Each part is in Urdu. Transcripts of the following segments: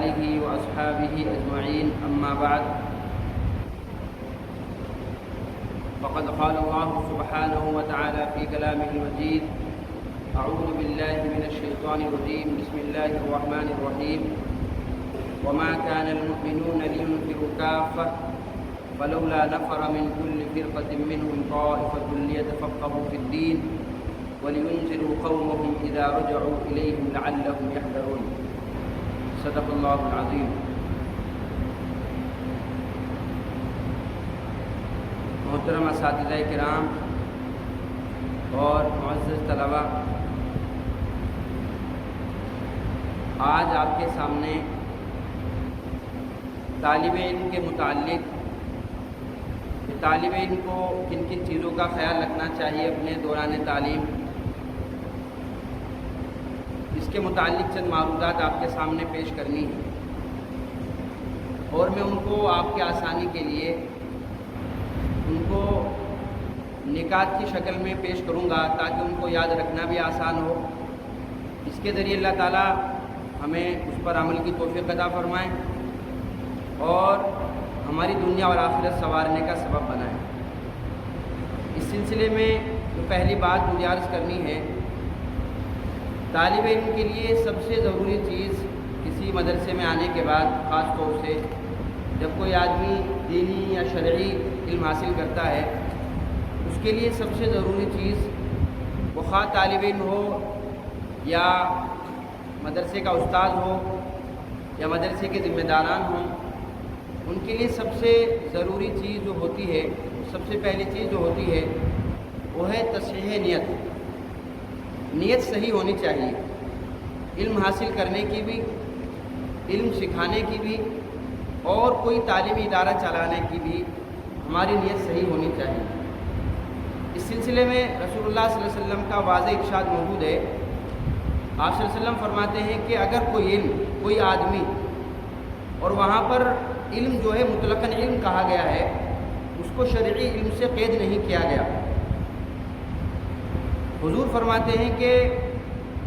آله وأصحابه أجمعين أما بعد فقد قال الله سبحانه وتعالى في كلامه المجيد أعوذ بالله من الشيطان الرجيم بسم الله الرحمن الرحيم وما كان المؤمنون لينفروا كافة فلولا نفر من كل فرقة منهم طائفة ليتفقهوا في الدين ولينذروا قومهم إذا رجعوا إليهم لعلهم يحذرون صدق اللہ العظیم۔ محترم اساتذہ کرام اور معزز طلباء، آج آپ کے سامنے طالب علم کے متعلق طالب علم کو کن کن چیزوں کا خیال رکھنا چاہیے اپنے دوران تعلیم، اس کے متعلق چند معروضات آپ کے سامنے پیش کرنی ہے، اور میں ان کو آپ کے آسانی کے لیے ان کو نکات کی شکل میں پیش کروں گا تاکہ ان کو یاد رکھنا بھی آسان ہو۔ اس کے ذریعے اللہ تعالیٰ ہمیں اس پر عمل کی توفیق عطا فرمائے اور ہماری دنیا اور آخرت سنوارنے کا سبب بنائے۔ اس سلسلے میں جو پہلی بات مجھے عرض کرنی ہے، طالب علم کے لیے سب سے ضروری چیز کسی مدرسے میں آنے کے بعد، خاص طور سے جب کوئی آدمی دینی یا شرعی علم حاصل کرتا ہے، اس کے لیے سب سے ضروری چیز، وہ خواہ طالب علم ہو یا مدرسے کا استاد ہو یا مدرسے کے ذمہ داران ہوں، ان کے لیے سب سے ضروری چیز جو ہوتی ہے، سب سے پہلی چیز جو ہوتی ہے وہ ہے تصحیح نیت۔ نیت صحیح ہونی چاہیے، علم حاصل کرنے کی بھی، علم سکھانے کی بھی، اور کوئی تعلیمی ادارہ چلانے کی بھی ہماری نیت صحیح ہونی چاہیے۔ اس سلسلے میں رسول اللہ صلی اللہ علیہ وسلم کا واضح ارشاد موجود ہے۔ آپ صلی اللہ علیہ وسلم فرماتے ہیں کہ اگر کوئی علم، کوئی آدمی، اور وہاں پر علم جو ہے مطلقاً علم کہا گیا ہے، اس کو شرعی علم سے قید نہیں کیا گیا۔ حضور فرماتے ہیں کہ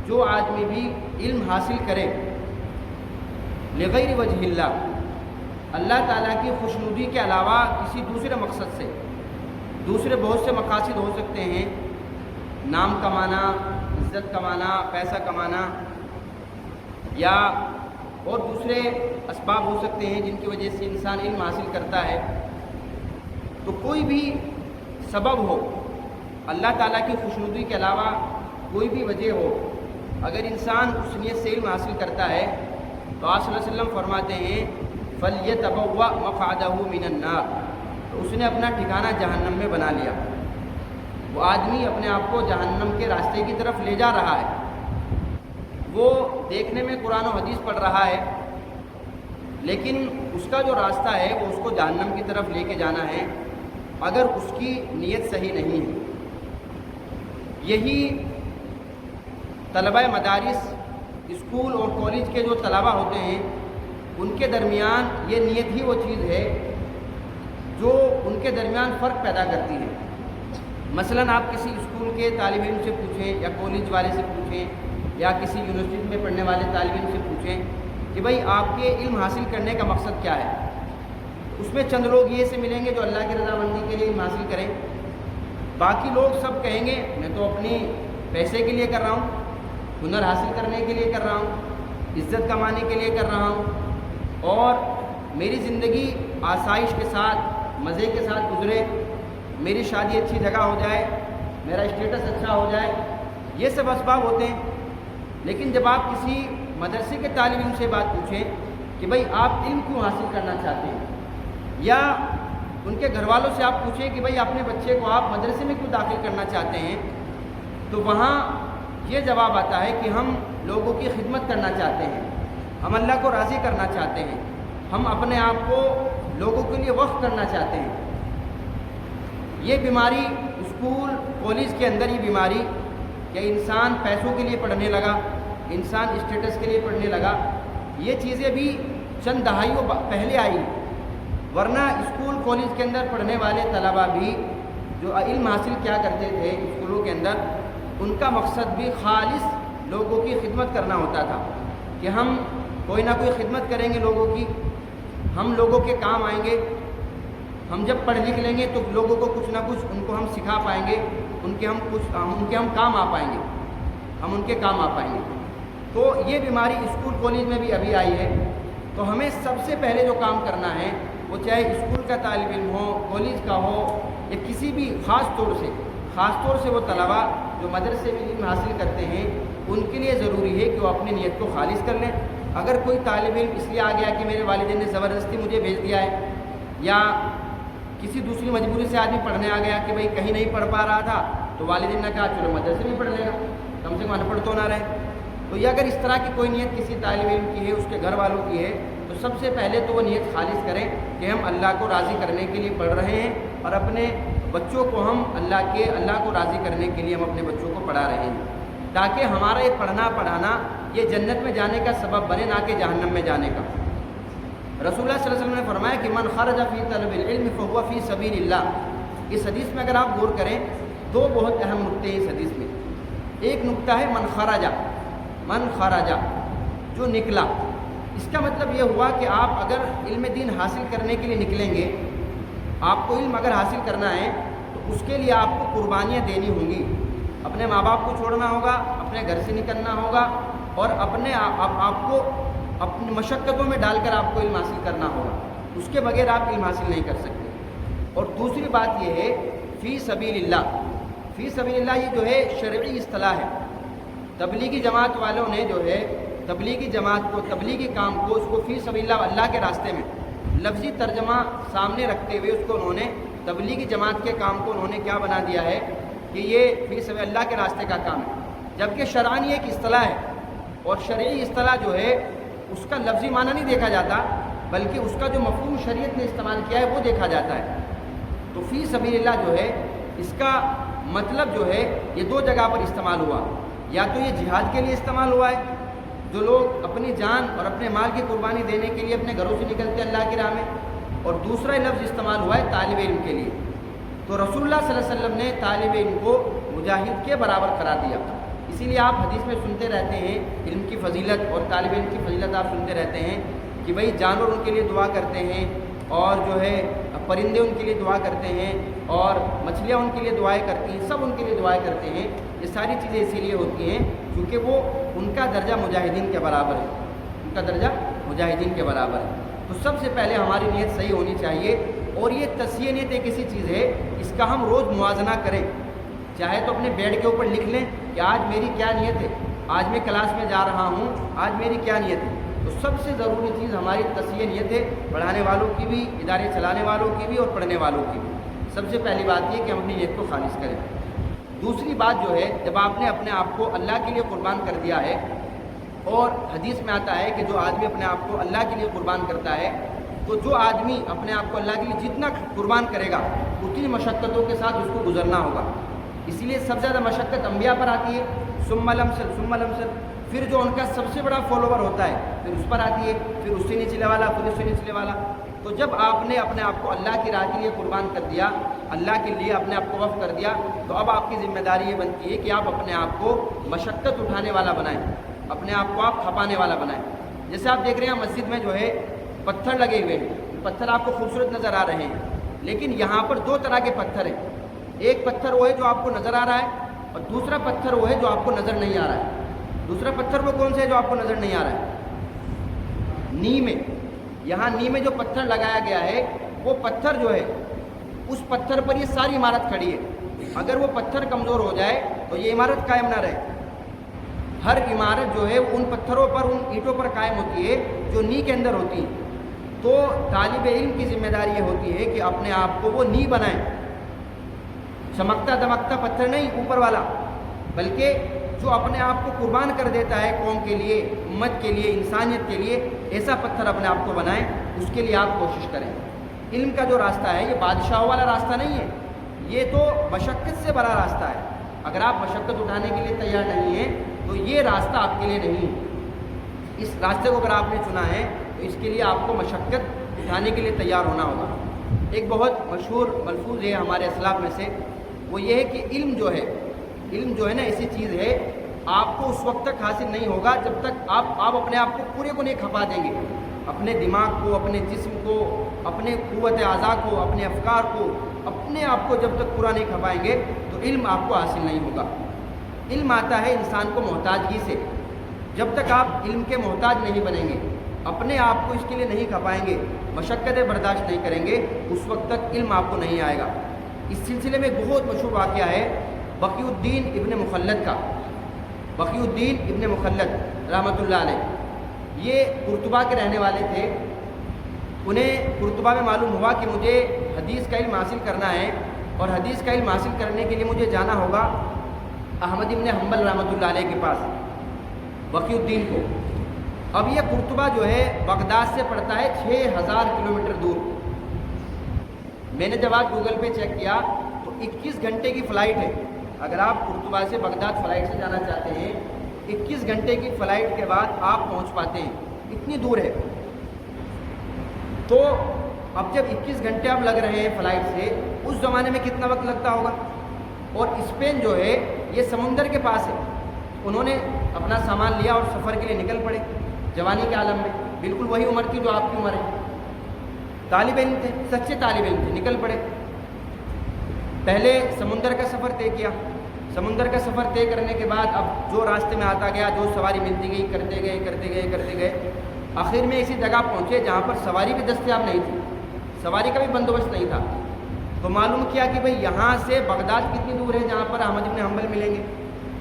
جو آدمی بھی علم حاصل کرے لغیر وجہ اللہ، اللہ تعالیٰ کی خوشنودی کے علاوہ کسی دوسرے مقصد سے، دوسرے بہت سے مقاصد ہو سکتے ہیں، نام کمانا، عزت کمانا، پیسہ کمانا، یا اور دوسرے اسباب ہو سکتے ہیں جن کی وجہ سے انسان علم حاصل کرتا ہے، تو کوئی بھی سبب ہو، اللہ تعالیٰ کی خوشنودی کے علاوہ کوئی بھی وجہ ہو، اگر انسان اس نیت سے علم حاصل کرتا ہے تو آپ صلی اللہ علیہ وسلم فرماتے ہیں فَلْيَتَبَوَّأْ مَقْعَدَهُ مِنَ النَّارِ، تو اس نے اپنا ٹھکانہ جہنم میں بنا لیا۔ وہ آدمی اپنے آپ کو جہنم کے راستے کی طرف لے جا رہا ہے، وہ دیکھنے میں قرآن و حدیث پڑھ رہا ہے، لیکن اس کا جو راستہ ہے وہ اس کو جہنم کی طرف لے کے جانا ہے اگر اس کی نیت صحیح نہیں ہے۔ یہی طلبہ مدارس، اسکول اور کالج کے جو طلبہ ہوتے ہیں، ان کے درمیان یہ نیت ہی وہ چیز ہے جو ان کے درمیان فرق پیدا کرتی ہے۔ مثلاً آپ کسی اسکول کے طالب علم سے پوچھیں یا کالج والے سے پوچھیں یا کسی یونیورسٹی میں پڑھنے والے طالب علم سے پوچھیں کہ بھائی آپ کے علم حاصل کرنے کا مقصد کیا ہے، اس میں چند لوگ یہ سے ملیں گے جو اللہ کی رضامندی کے لیے علم حاصل کریں، باقی لوگ سب کہیں گے میں تو اپنی پیسے کے لیے کر رہا ہوں، ہنر حاصل کرنے کے لیے کر رہا ہوں، عزت کمانے کے لیے کر رہا ہوں، اور میری زندگی آسائش کے ساتھ، مزے کے ساتھ گزرے، میری شادی اچھی جگہ ہو جائے، میرا اسٹیٹس اچھا ہو جائے، یہ سب اسباب ہوتے ہیں۔ لیکن جب آپ کسی مدرسے کے طالب علم سے بات پوچھیں کہ بھائی آپ علم کیوں حاصل کرنا چاہتے ہیں، یا ان کے گھر والوں سے آپ پوچھیں کہ بھائی اپنے بچے کو آپ مدرسے میں کیوں داخل کرنا چاہتے ہیں، تو وہاں یہ جواب آتا ہے کہ ہم لوگوں کی خدمت کرنا چاہتے ہیں، ہم اللہ کو راضی کرنا چاہتے ہیں، ہم اپنے آپ کو لوگوں کے لیے وقف کرنا چاہتے ہیں۔ یہ بیماری اسکول کالج کے اندر ہی بیماری کہ انسان پیسوں کے لیے پڑھنے لگا، انسان اسٹیٹس کے لیے پڑھنے لگا، یہ چیزیں بھی چند دہائیوں پہلے آئی، ورنہ اسکول کالج کے اندر پڑھنے والے طلباء بھی جو علم حاصل کیا کرتے تھے اسکولوں کے اندر، ان کا مقصد بھی خالص لوگوں کی خدمت کرنا ہوتا تھا کہ ہم کوئی نہ کوئی خدمت کریں گے لوگوں کی، ہم لوگوں کے کام آئیں گے، ہم جب پڑھ لکھ لیں گے تو لوگوں کو کچھ نہ کچھ ان کو ہم سکھا پائیں گے، ان کے ہم کام آ پائیں گے، ہم ان کے کام آ پائیں گے۔ تو یہ بیماری اسکول کالج میں بھی ابھی آئی ہے، تو ہمیں سب سے پہلے جو کام کرنا ہے وہ چاہے اسکول کا طالب علم ہو، کالج کا ہو، یا کسی بھی خاص طور سے وہ طلباء جو مدرسے میں علم حاصل کرتے ہیں، ان کے لیے ضروری ہے کہ وہ اپنی نیت کو خالص کر لیں۔ اگر کوئی طالب علم اس لیے آ گیا کہ میرے والدین نے زبردستی مجھے بھیج دیا ہے، یا کسی دوسری مجبوری سے آدمی پڑھنے آ گیا کہ بھائی کہیں نہیں پڑھ پا رہا تھا تو والدین نے کہا چلو مدرسے میں پڑھ لے گا، کم سے کم ان پڑھ تو نہ رہے۔ تو یہ اگر اس طرح کی کوئی نیت کسی طالب علم کی ہے، اس کے گھر والوں کی ہے، تو سب سے پہلے تو وہ نیت خالص کریں کہ ہم اللہ کو راضی کرنے کے لیے پڑھ رہے ہیں، اور اپنے بچوں کو ہم اللہ کو راضی کرنے کے لیے ہم اپنے بچوں کو پڑھا رہے ہیں، تاکہ ہمارا یہ پڑھانا یہ جنت میں جانے کا سبب بنے، نہ کہ جہنم میں جانے کا۔ رسول اللہ صلی اللہ علیہ وسلم نے فرمایا کہ من خرج فی طلب العلم فهو فی سبیل اللہ۔ اس حدیث میں اگر آپ غور کریں دو بہت اہم نقطے ہیں اس حدیث میں۔ ایک نقطہ ہے من خرج، جو نکلا۔ اس کا مطلب یہ ہوا کہ آپ اگر علم دین حاصل کرنے کے لیے نکلیں گے، آپ کو علم اگر حاصل کرنا ہے تو اس کے لیے آپ کو قربانیاں دینی ہوں گی، اپنے ماں باپ کو چھوڑنا ہوگا، اپنے گھر سے نکلنا ہوگا، اور آپ کو اپنی مشقتوں میں ڈال کر آپ کو علم حاصل کرنا ہوگا۔ اس کے بغیر آپ علم حاصل نہیں کر سکتے۔ اور دوسری بات یہ ہے فی سبیل اللہ۔ فی سبیل اللہ یہ جو ہے شرعی اصطلاح ہے۔ تبلیغی جماعت والوں نے جو ہے تبلیغی جماعت کو، تبلیغی کام کو، اس کو فی سبیل اللہ کے راستے میں لفظی ترجمہ سامنے رکھتے ہوئے اس کو انہوں نے تبلیغی جماعت کے کام کو انہوں نے کیا بنا دیا ہے کہ یہ فی سبیل اللہ کے راستے کا کام ہے، جبکہ شرعاً یہ ایک اصطلاح ہے، اور شرعی اصطلاح جو ہے اس کا لفظی معنی نہیں دیکھا جاتا، بلکہ اس کا جو مفہوم شریعت نے استعمال کیا ہے وہ دیکھا جاتا ہے۔ تو فی سبیل اللہ جو ہے اس کا مطلب جو ہے یہ دو جگہ پر استعمال ہوا، یا تو یہ جہاد کے لیے استعمال ہوا ہے، جو لوگ اپنی جان اور اپنے مال کی قربانی دینے کے لیے اپنے گھروں سے نکلتے ہیں اللہ کی راہ میں، اور دوسرا لفظ استعمال ہوا ہے طالب علم کے لیے۔ تو رسول اللہ صلی اللہ علیہ وسلم نے طالب علم کو مجاہد کے برابر قرار دیا۔ اسی لیے آپ حدیث میں سنتے رہتے ہیں علم کی فضیلت اور طالب علم کی فضیلت آپ سنتے رہتے ہیں کہ بھئی جانور ان کے لیے دعا کرتے ہیں، اور جو ہے پرندے ان کے لیے دعا کرتے ہیں، اور مچھلیاں ان کے لیے دعائیں کرتی ہیں، سب ان کے لیے دعائیں کرتے ہیں۔ یہ ساری چیزیں اسی لیے ہوتی ہیں کیونکہ وہ ان کا درجہ مجاہدین کے برابر ہے، ان کا درجہ مجاہدین کے برابر ہے۔ تو سب سے پہلے ہماری نیت صحیح ہونی چاہیے، اور یہ تصحیح نیت ایک ایسی چیز ہے اس کا ہم روز موازنہ کریں، چاہے تو اپنے بیڈ کے اوپر لکھ لیں کہ آج میری کیا نیت ہے، آج میں کلاس میں جا رہا ہوں، آج میری کیا نیت ہے۔ تو سب سے ضروری چیز ہماری تصحیح نیت ہے، پڑھانے والوں کی بھی، ادارے چلانے والوں کی بھی، اور پڑھنے والوں کی بھی۔ سب سے پہلی بات یہ کہ ہم اپنی نیت کو خالص کریں۔ دوسری بات جو ہے، جب آپ نے اپنے آپ کو اللہ کے لیے قربان کر دیا ہے، اور حدیث میں آتا ہے کہ جو آدمی اپنے آپ کو اللہ کے لیے قربان کرتا ہے، تو جو آدمی اپنے آپ کو اللہ کے لیے جتنا قربان کرے گا اتنی مشقتوں کے ساتھ اس کو گزرنا ہوگا۔ اسی لیے سب سے زیادہ مشقت انبیاء پر آتی ہے، ثم الامثل، پھر جو ان کا سب سے بڑا فالوور ہوتا ہے پھر اس پر آتی ہے، پھر اس سے نچلے والا، پھر اس سے نچلے والا۔ تو جب آپ نے اپنے آپ کو اللہ کی راہ کے لیے قربان کر دیا، اللہ کے لیے اپنے آپ کو وقف کر دیا، تو اب آپ کی ذمہ داری یہ بنتی ہے کہ آپ اپنے آپ کو مشقت اٹھانے والا بنائیں، اپنے آپ کو آپ کھپانے والا بنائیں۔ جیسے آپ دیکھ رہے ہیں مسجد میں جو ہے پتھر لگے ہوئے ہیں، پتھر آپ کو خوبصورت نظر آ رہے ہیں، لیکن یہاں پر دو طرح کے پتھر ہیں۔ ایک پتھر وہ ہے جو آپ کو نظر آ رہا ہے، اور دوسرا پتھر وہ ہے جو آپ کو نظر نہیں آ رہا ہے۔ دوسرا پتھر وہ کون سا ہے جو آپ کو نظر نہیں آ رہا ہے؟ نی میں، یہاں نی میں جو پتھر لگایا گیا ہے وہ پتھر جو ہے، اس پتھر پر یہ ساری عمارت کھڑی ہے۔ اگر وہ پتھر کمزور ہو جائے تو یہ عمارت قائم نہ رہے۔ ہر عمارت جو ہے ان پتھروں پر، ان اینٹوں پر قائم ہوتی ہے جو نی کے اندر ہوتی ہے۔ تو طالب علم کی ذمہ داری یہ ہوتی ہے کہ اپنے آپ کو وہ نی بنائیں، چمکتا دمکتا پتھر نہیں اوپر والا، بلکہ جو اپنے آپ کو قربان کر دیتا ہے قوم کے لیے، امت کے لیے، انسانیت کے لیے، ایسا پتھر اپنے آپ کو بنائیں۔ اس کے لیے آپ کوشش کریں۔ علم کا جو راستہ ہے یہ بادشاہوں والا راستہ نہیں ہے، یہ تو مشقت سے بھرا راستہ ہے۔ اگر آپ مشقت اٹھانے کے لیے تیار نہیں ہیں تو یہ راستہ آپ کے لیے نہیں ہے۔ اس راستے کو اگر آپ نے چنا ہے تو اس کے لیے آپ کو مشقت اٹھانے کے لیے تیار ہونا ہوگا۔ ایک بہت مشہور ملفوظ ہے ہمارے اسلاف میں سے، وہ یہ ہے کہ علم جو ہے نا ایسی چیز ہے، آپ کو اس وقت تک حاصل نہیں ہوگا جب تک آپ اپنے آپ کو پورے کو نہیں کھپا دیں گے، اپنے دماغ کو، اپنے جسم کو، اپنے قوت اعضاء کو، اپنے افکار کو، اپنے آپ کو جب تک پورا نہیں کھپائیں گے تو علم آپ کو حاصل نہیں ہوگا۔ علم آتا ہے انسان کو محتاجگی سے۔ جب تک آپ علم کے محتاج نہیں بنیں گے، اپنے آپ کو اس کے لیے نہیں کھپائیں گے، مشقتیں برداشت نہیں کریں گے، اس وقت تک علم آپ کو نہیں آئے گا۔ اس سلسلے میں ایک بہت مشہور واقعہ ہے بقی الدین ابن مخلد کا۔ بقی الدین ابن مخلد رحمۃ اللہ علیہ یہ قرطبہ کے رہنے والے تھے۔ انہیں قرطبہ میں معلوم ہوا کہ مجھے حدیث کا علم حاصل کرنا ہے، اور حدیث کا علم حاصل کرنے کے لیے مجھے جانا ہوگا احمد ابن حنبل رحمۃ اللہ علیہ کے پاس، بقی الدین کو۔ اب یہ قرطبہ جو ہے بغداد سے پڑتا ہے 6000 کلومیٹر دور۔ میں نے جب آج گوگل پہ چیک کیا تو 21 گھنٹے کی فلائٹ ہے۔ اگر آپ قرطبہ سے بغداد فلائٹ سے جانا چاہتے ہیں، 21 گھنٹے کی فلائٹ کے بعد آپ پہنچ پاتے ہیں، اتنی دور ہے۔ تو اب جب 21 گھنٹے اب لگ رہے ہیں فلائٹ سے، اس زمانے میں کتنا وقت لگتا ہوگا؟ اور اسپین جو ہے یہ سمندر کے پاس ہے۔ انہوں نے اپنا سامان لیا اور سفر کے لیے نکل پڑے جوانی کے عالم میں، بالکل وہی عمر تھی جو آپ کی عمر ہے۔ طالب علم تھے، سچے طالب علم تھے، نکل پڑے۔ پہلے سمندر کا سفر طے کیا۔ سمندر کا سفر طے کرنے کے بعد اب جو راستے میں آتا گیا، جو سواری ملتی گئی، کرتے گئے آخر میں اسی جگہ پہنچے جہاں پر سواری بھی دستیاب نہیں تھی، سواری کا بھی بندوبست نہیں تھا۔ تو معلوم کیا کہ بھئی یہاں سے بغداد کتنی دور ہے جہاں پر احمد بن حنبل ملیں گے؟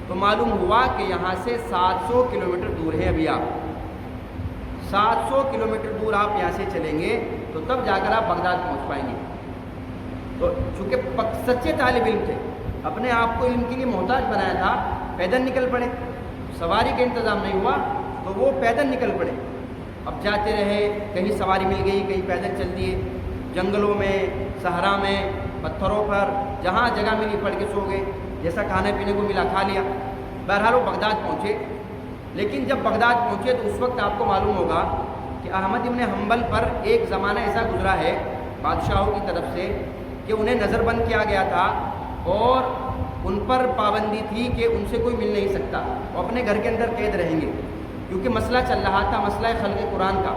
تو معلوم ہوا کہ یہاں سے 700 کلومیٹر دور ہے۔ ابھی آپ 700 کلومیٹر دور آپ یہاں سے چلیں گے تو تب جا کر آپ بغداد پہنچ پائیں گے۔ تو چونکہ سچے طالب علم تھے، اپنے آپ کو علم کے لیے محتاج بنایا تھا، پیدل نکل پڑے۔ سواری کا انتظام نہیں ہوا تو وہ پیدل نکل پڑے۔ اب جاتے رہے، کہیں سواری مل گئی، کہیں پیدل چل دیے، جنگلوں میں، صحرا میں، پتھروں پر، جہاں جگہ ملی پڑ کے سو گئے، جیسا کھانے پینے کو ملا کھا لیا۔ بہرحال وہ بغداد پہنچے۔ لیکن جب بغداد پہنچے تو اس وقت آپ کو معلوم ہوگا کہ احمد ابن حنبل پر ایک زمانہ ایسا گزرا ہے بادشاہوں کی طرف سے کہ انہیں نظر بند کیا گیا تھا، اور ان پر پابندی تھی کہ ان سے کوئی مل نہیں سکتا، وہ اپنے گھر کے اندر قید رہیں گے، کیونکہ مسئلہ چل رہا تھا، مسئلہ خلق قرآن کا۔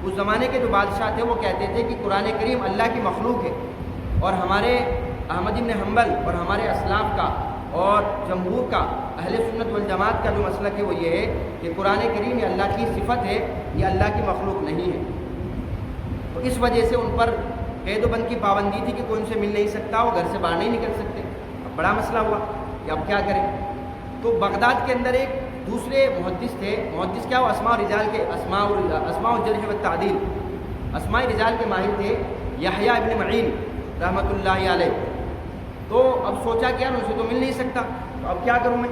اس زمانے کے جو بادشاہ تھے وہ کہتے تھے کہ قرآن کریم اللہ کی مخلوق ہے، اور ہمارے احمد بن حنبل اور ہمارے اسلاف کا اور جمہور کا، اہل سنت والجماعت کا جو مسلک ہے وہ یہ ہے کہ قرآن کریم یہ اللہ کی صفت ہے، یہ اللہ کی مخلوق نہیں ہے۔ تو اس وجہ سے ان پر قید و بند کی پابندی تھی کہ کوئی ان سے مل نہیں سکتا، وہ گھر سے باہر نہیں نکل سکتے۔ اب بڑا مسئلہ ہوا کہ اب کیا کریں؟ تو بغداد کے اندر ایک دوسرے محدث تھے، محدث کیا وہ اسماء الرجال کے، اسماء الجرح والتعدیل، اسماء رجال کے ماہر تھے، یحییٰ ابن معین رحمۃ اللہ علیہ۔ تو اب سوچا کہ یار ان سے تو مل نہیں سکتا، تو اب کیا کروں میں؟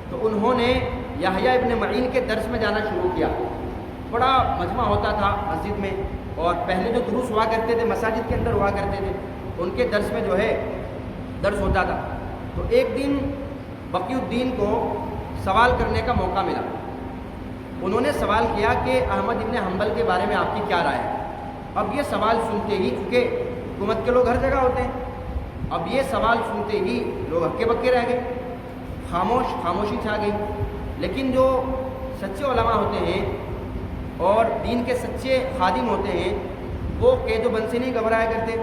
تو انہوں نے یحییٰ ابن معین کے درس میں جانا شروع کیا۔ بڑا مجمع ہوتا تھا مسجد میں، اور پہلے جو دروس ہوا کرتے تھے مساجد کے اندر ہوا کرتے تھے، ان کے درس میں جو ہے درس ہوتا تھا۔ تو ایک دن بقی الدین کو سوال کرنے کا موقع ملا۔ انہوں نے سوال کیا کہ احمد ابن حنبل کے بارے میں آپ کی کیا رائے ہے؟ اب یہ سوال سنتے ہی، چونکہ حکومت کے لوگ ہر جگہ ہوتے ہیں، اب یہ سوال سنتے ہی لوگ ہکے بکے رہ گئے، خاموشی چھا گئی۔ لیکن جو سچے علماء ہوتے ہیں اور دین کے سچے خادم ہوتے ہیں، وہ قید و بند سے نہیں گھبرایا کرتے،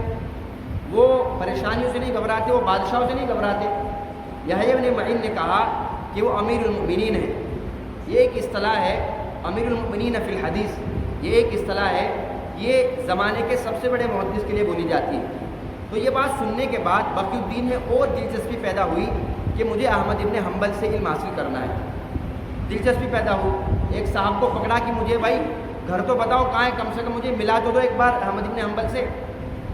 وہ پریشانیوں سے نہیں گھبراتے، وہ بادشاہوں سے نہیں گھبراتے۔ یحییٰ ابن معین نے کہا کہ وہ امیر المؤمنین ہے۔ یہ ایک اصطلاح ہے، امیر المؤمنین فی الحدیث، یہ ایک اصطلاح ہے، یہ زمانے کے سب سے بڑے محدث کے لیے بولی جاتی ہے۔ تو یہ بات سننے کے بعد بقی الدین میں اور دلچسپی پیدا ہوئی کہ مجھے احمد ابن حنبل سے علم حاصل کرنا ہے۔ دلچسپی پیدا ہوئی، ایک صاحب کو پکڑا کہ مجھے بھائی گھر تو بتاؤ کہاں ہے، کم سے کم مجھے ملا تو دو ایک بار احمد ابن حنبل سے۔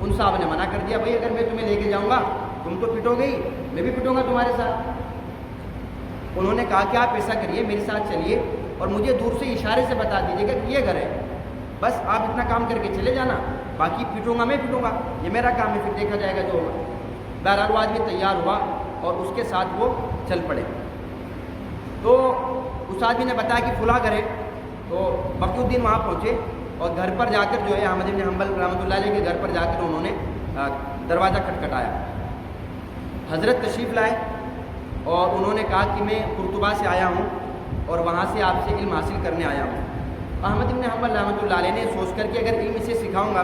ان صاحب نے منع کر دیا، بھائی اگر میں تمہیں لے کے جاؤں گا تم تو پٹو گے ہی، میں بھی پٹوں گا تمہارے ساتھ۔ انہوں نے کہا کہ آپ ایسا کریے، میرے ساتھ چلیے اور مجھے دور سے اشارے سے بتا دیجیے گا کہ یہ گھر ہے، بس آپ اتنا کام کر کے چلے جانا، باقی پٹوں گا میں پٹوں گا، یہ میرا کام ہے، پھر دیکھا جائے گا جو ہوگا۔ بہرحال وہ آدمی تیار ہوا اور اس کے ساتھ وہ چل پڑے۔ تو اس آدمی نے بتایا کہ فلاں گھر ہے، تو بقی الدین وہاں پہنچے اور گھر پر جا کر جو ہے احمد بن حنبل رحمۃ اللہ علیہ کے گھر پر جا کر انہوں نے دروازہ کھٹکھٹایا۔ حضرت تشریف لائے اور انہوں نے کہا کہ میں قرطبہ سے آیا ہوں اور وہاں سے آپ سے علم حاصل کرنے آیا ہوں۔ احمد بن حنبل رحمۃ اللہ علیہ نے سوچ کر کہ اگر علم اسے سکھاؤں گا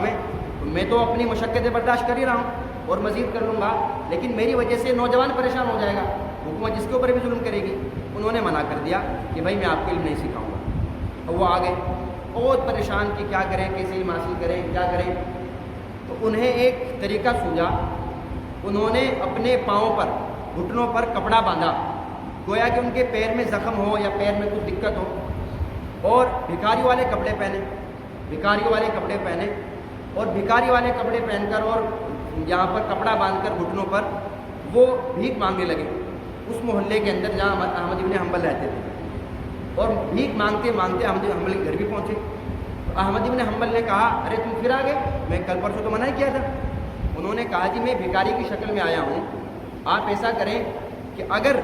میں تو اپنی مشقتیں برداشت کر ہی رہا ہوں اور مزید کر لوں گا، لیکن میری وجہ سے نوجوان پریشان ہو جائے گا، حکومت جس کے اوپر بھی ظلم کرے گی۔ انہوں نے منع کر دیا کہ بھائی میں آپ کو علم نہیں سکھاؤں گا۔ اور وہ آ گئے بہت پریشان کہ کیا کریں، کیسے علم حاصل کریں، کیا کریں۔ تو انہیں ایک طریقہ سوجا، انہوں نے اپنے پاؤں پر، گھٹنوں پر کپڑا باندھا، گویا کہ ان کے پیر میں زخم ہو یا پیر میں کچھ دقت ہو، اور بھکاری والے کپڑے پہنے، بھکاری والے کپڑے پہنے، اور بھکاری والے کپڑے پہن کر اور یہاں پر کپڑا باندھ کر گھٹنوں پر وہ بھیک مانگنے لگے اس محلے کے اندر جہاں احمد بن حنبل رہتے تھے، اور بھیک مانگتے مانگتے احمد بن حنبل کے گھر بھی پہنچے۔ تو احمد بن حنبل نے کہا ارے تم پھر آ گئے، میں کل پرسوں تو منع ہی کیا تھا۔ انہوں نے کہا جی میں بھکاری کی شکل میں آیا ہوں، آپ ایسا کریں کہ اگر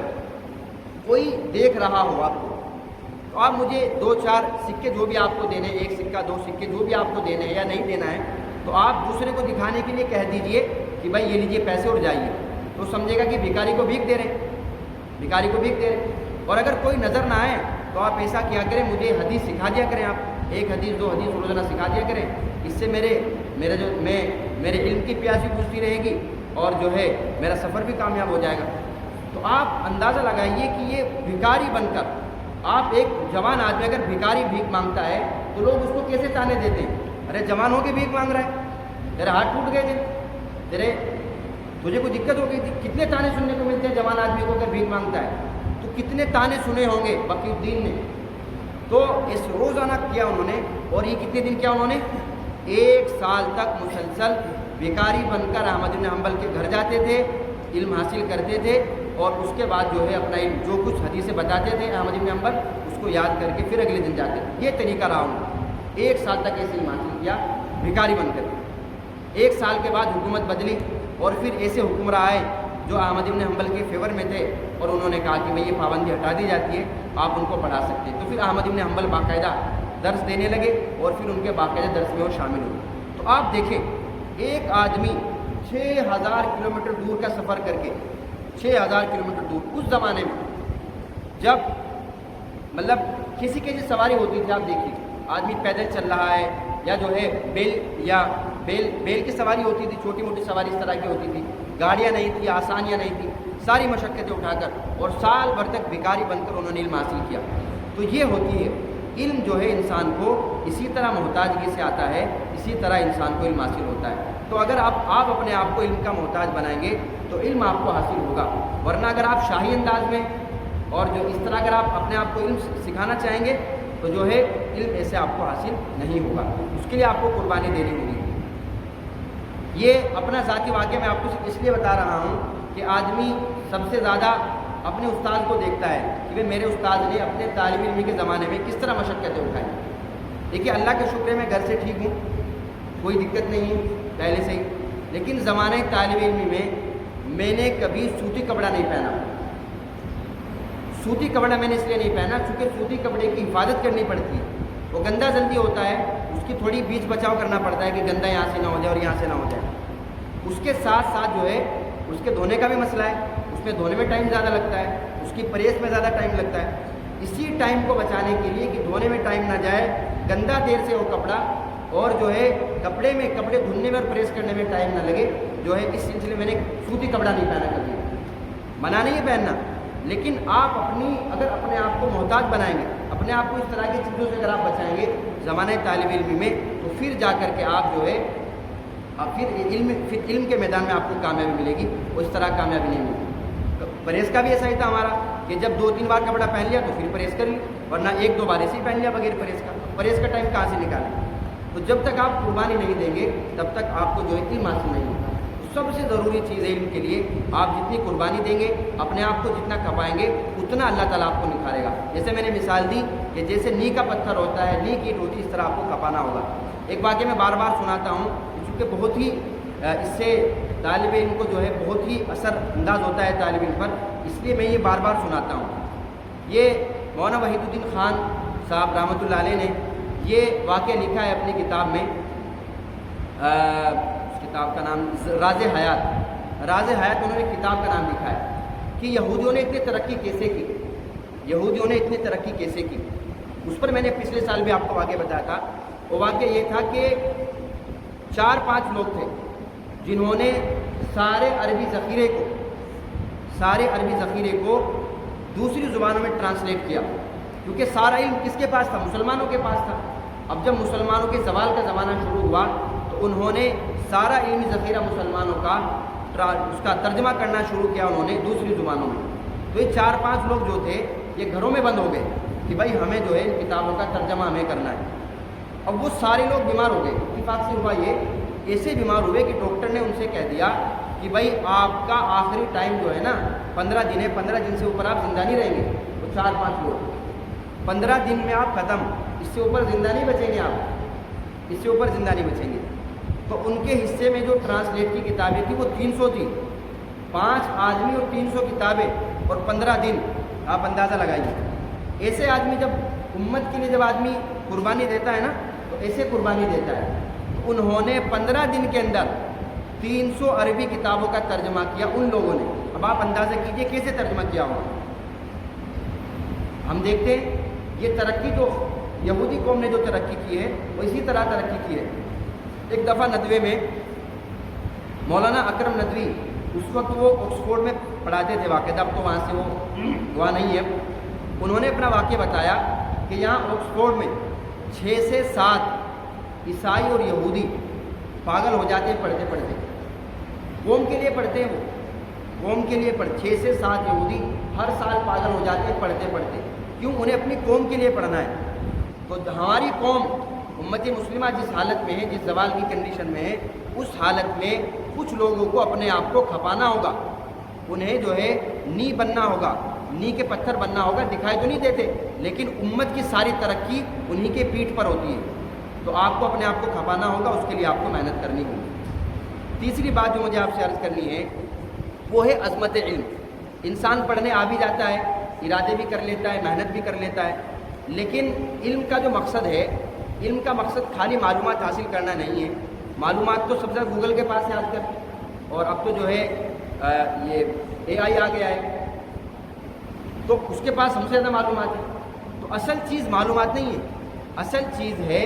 کوئی دیکھ رہا ہو آپ کو تو آپ مجھے 2-4 سکے جو بھی آپ کو دینے، 1 سکہ 2 سکے جو بھی آپ کو دینے ہیں یا نہیں دینا ہے، تو آپ دوسرے کو دکھانے کے لیے کہہ دیجئے کہ بھائی یہ لیجئے پیسے اور جائیے، تو سمجھے گا کہ بھکاری کو بھیک دے رہے ہیں، بھکاری کو بھیک دے رہے ہیں۔ اور اگر کوئی نظر نہ آئے تو آپ ایسا کیا کریں، مجھے حدیث سکھا دیا کریں، آپ 1 حدیث 2 حدیث روزانہ سکھا دیا کریں، اس سے میرے علم کی پیاسی بجھتی رہے گی اور جو ہے میرا سفر بھی کامیاب ہو جائے گا۔ تو آپ اندازہ لگائیے کہ یہ بھکاری بن کر، آپ ایک جوان آدمی اگر بھکاری بھیک مانگتا ہے تو لوگ اس کو کیسے تانے دیتے ہیں، ارے جوان ہو کے بھیک مانگ رہا ہے، تیرے ہاتھ ٹوٹ گئے تھے، تجھے کوئی دقت ہو گئی تھی۔ کتنے تانے سننے کو ملتے ہیں جوان آدمی کو اگر بھیک مانگتا ہے، تو کتنے تانے سنے ہوں گے بقی الدین نے۔ تو اس روزانہ کیا انہوں نے، اور یہ کتنے دن کیا انہوں نے، 1 سال تک مسلسل بھکاری بن کر احمد بن حنبل کے گھر جاتے تھے، علم حاصل کرتے تھے، اور اس کے بعد جو ہے اپنا علم جو کچھ حدیثیں بتاتے تھے احمد بن حنبل اس کو یاد کر کے پھر اگلے دن جاتے تھے۔ یہ طریقہ رہا ہوں، 1 سال تک ایسے علم حاصل کیا بھکاری بن کر۔ 1 سال کے بعد حکومت بدلی اور پھر ایسے حکمراں آئے جو احمد بن حنبل کے فیور میں تھے، اور انہوں نے کہا کہ بھئی یہ پابندی ہٹا دی جاتی ہے، آپ ان کو پڑھا سکتے ہیں۔ تو پھر احمد بن حنبل باقاعدہ درس دینے لگے اور پھر ان کے باقاعدہ درس میں وہ شامل ہوئے۔ تو آپ دیکھیں ایک آدمی 6000 کلومیٹر دور کا سفر کر کے، 6000 کلومیٹر دور، اس زمانے میں جب مطلب کسی کی سواری ہوتی تھی، آپ دیکھیے آدمی پیدل چل رہا ہے یا جو ہے بیل کی سواری ہوتی تھی، چھوٹی موٹی سواری اس طرح کی ہوتی تھی، گاڑیاں نہیں تھی، آسانیاں نہیں تھی، ساری مشقتیں اٹھا کر اور سال بھر تک بھکاری بن کر انہوں نے علم حاصل کیا۔ تو یہ ہوتی ہے علم جو ہے انسان کو اسی طرح محتاجگی سے آتا ہے، اسی طرح انسان کو علم حاصل ہوتا ہے۔ تو اگر آپ اپنے آپ کو علم کا محتاج بنائیں گے تو علم آپ کو حاصل ہوگا، ورنہ اگر آپ شاہی انداز میں اور جو اس طرح اگر آپ اپنے آپ کو علم سکھانا چاہیں گے تو جو ہے علم ایسے آپ کو حاصل نہیں ہوگا، اس کے لیے آپ کو قربانی دینی ہوگی۔ یہ اپنا ذاتی واقعہ میں آپ کو اس لیے بتا رہا ہوں کہ آدمی سب سے زیادہ اپنے استاد کو دیکھتا ہے کہ بھئی میرے استاد نے اپنے طالب علم کے زمانے میں کس طرح مشقتیں اٹھائی۔ دیکھیے اللہ کے شکر ہے میں گھر سے ٹھیک ہوں، کوئی دقت نہیں ہے پہلے سے ہی، لیکن زمانے طالب علم میں نے کبھی سوتی کپڑا نہیں پہنا۔ سوتی کپڑا میں نے اس لیے نہیں پہنا کیونکہ سوتی کپڑے کی حفاظت کرنی پڑتی ہے، وہ گندا جلدی ہوتا ہے، اس کی تھوڑی بیچ بچاؤ کرنا پڑتا ہے کہ گندا یہاں سے نہ ہو جائے اور یہاں سے نہ ہو جائے۔ اس کے ساتھ ساتھ جو ہے اس کے دھونے کا بھی مسئلہ ہے، اس میں دھونے میں ٹائم زیادہ لگتا ہے، اس کی پریس میں زیادہ ٹائم لگتا ہے۔ اسی ٹائم کو بچانے کے لیے کہ دھونے میں ٹائم نہ جائے، گندا دیر سے ہو کپڑا، اور جو ہے کپڑے دھلنے میں اور پریس کرنے میں ٹائم نہ لگے، جو ہے اس سلسلے میں نے سوتی کپڑا نہیں پہنا کبھی، منع نہیں ہے پہننا، لیکن آپ اگر اپنے آپ کو محتاج بنائیں گے، اپنے آپ کو اس طرح کی چیزوں سے اگر آپ بچائیں گے زمانۂ طالب علم میں، تو پھر جا کر کے آپ جو ہے پھر علم کے میدان میں آپ کو کامیابی ملے گی، اور اس طرح کامیابی نہیں ملے۔ پریس کا بھی ایسا ہی تھا ہمارا کہ جب 2-3 بار کپڑا پہن لیا تو پھر پریس کر لی، ورنہ 1-2 بار ایسے ہی پہن لیا بغیر پریس کا ٹائم کہاں سے نکالیں۔ تو جب تک آپ قربانی نہیں دیں گے تب تک آپ کو جو ہے علم حاصل نہیں ہوگا۔ سب سے ضروری چیز ہے علم کے لیے، آپ جتنی قربانی دیں گے، اپنے آپ کو جتنا کھپائیں گے، اتنا اللہ تعالیٰ آپ کو نکھارے گا۔ جیسے میں نے مثال دی کہ جیسے نی کا پتھر ہوتا ہے، نی کی اینٹ ہوتی ہے، اس طرح آپ کو کھپانا ہوگا۔ ایک واقعہ میں بار بار سناتا ہوں کیونکہ بہت ہی اس سے طالب علم کو جو ہے بہت ہی اثر انداز ہوتا ہے طالب علم پر، اس لیے میں یہ بار بار سناتا ہوں۔ یہ مولانا وحید الدین خان صاحب رحمۃ اللہ علیہ نے یہ واقعہ لکھا ہے اپنی کتاب میں، اس کتاب کا نام راز حیات انہوں نے کتاب کا نام لکھا ہے کہ یہودیوں نے اتنی ترقی کیسے کی۔ یہودیوں نے اتنی ترقی کیسے کی، اس پر میں نے پچھلے سال بھی آپ کو واقعہ بتایا تھا۔ وہ واقعہ یہ تھا کہ 4-5 لوگ تھے جنہوں نے سارے عربی ذخیرے کو دوسری زبانوں میں ٹرانسلیٹ کیا، کیونکہ سارا علم کس کے پاس تھا؟ مسلمانوں کے پاس تھا۔ اب جب مسلمانوں کے زوال کا زمانہ شروع ہوا تو انہوں نے سارا علمی ذخیرہ مسلمانوں کا اس کا ترجمہ کرنا شروع کیا انہوں نے دوسری زبانوں میں۔ تو یہ 4-5 لوگ جو تھے یہ گھروں میں بند ہو گئے کہ بھائی ہمیں جو ہے ان کتابوں کا ترجمہ ہمیں کرنا ہے۔ اب وہ سارے لوگ بیمار ہو گئے، اتفاق سے ہوا یہ، ایسے بیمار ہوئے کہ ڈاکٹر نے ان سے کہہ دیا کہ بھائی آپ کا آخری ٹائم جو ہے نا 15 دن ہے، 15 دن سے اوپر آپ زندہ نہیں رہیں گے۔ تو 4-5 لوگ 15 دن میں آپ ختم، اس سے اوپر زندہ نہیں بچیں گے، آپ اس سے اوپر زندہ نہیں بچیں گے۔ تو ان کے حصے میں جو ٹرانسلیٹ کی کتابیں تھیں وہ 300 تھی، 5 آدمی اور 300 کتابیں اور 15 دن، آپ اندازہ لگائیے۔ ایسے آدمی جب امت کے لیے جب آدمی قربانی دیتا ہے نا تو ایسے قربانی دیتا ہے۔ انہوں نے 15 دن کے اندر 300 عربی کتابوں کا ترجمہ کیا ان لوگوں نے۔ اب آپ اندازہ کیجئے کیسے ترجمہ کیا ہوگا۔ ہم دیکھتے ہیں یہ ترقی جو یہودی قوم نے جو ترقی کی ہے وہ اسی طرح ترقی کی ہے۔ ایک دفعہ ندوے میں مولانا اکرم ندوی، اس وقت وہ آکسفورڈ میں پڑھاتے تھے واقعہ، اب تو وہاں سے وہ وہاں نہیں ہے، انہوں نے اپنا واقعہ بتایا کہ یہاں آکسفورڈ میں 6 سے 7 عیسائی اور یہودی پاگل ہو جاتے ہیں پڑھتے پڑھتے، قوم کے لیے پڑھتے ہیں، وہ قوم کے لیے 6 سے 7 یہودی ہر سال پاگل ہو جاتے ہیں پڑھتے پڑھتے، کیوں؟ انہیں اپنی قوم کے لیے پڑھنا ہے۔ تو ہماری قوم امت مسلمہ جس حالت میں ہے، جس زوال کی کنڈیشن میں ہے، اس حالت میں کچھ لوگوں کو اپنے آپ کو کھپانا ہوگا، انہیں جو ہے نی بننا ہوگا، نی کے پتھر بننا ہوگا۔ دکھائی تو نہیں دیتے لیکن امت کی ساری ترقی انہی کے پیٹھ پر ہوتی ہے، تو آپ کو اپنے آپ کو کھپانا ہوگا، اس کے لیے آپ کو محنت کرنی ہوگی۔ تیسری بات جو مجھے آپ سے عرض کرنی ہے وہ ہے عظمت علم۔ انسان پڑھنے آ بھی جاتا ہے، ارادے بھی کر لیتا ہے، محنت بھی کر لیتا ہے، لیکن علم کا جو مقصد ہے، علم کا مقصد خالی معلومات حاصل کرنا نہیں ہے۔ معلومات تو سب سے زیادہ گوگل کے پاس ہے آج کل، اور اب تو جو ہے یہ AI آ گیا ہے، تو اس کے پاس ہم سے زیادہ معلومات ہے۔ تو اصل چیز معلومات نہیں ہے، اصل چیز ہے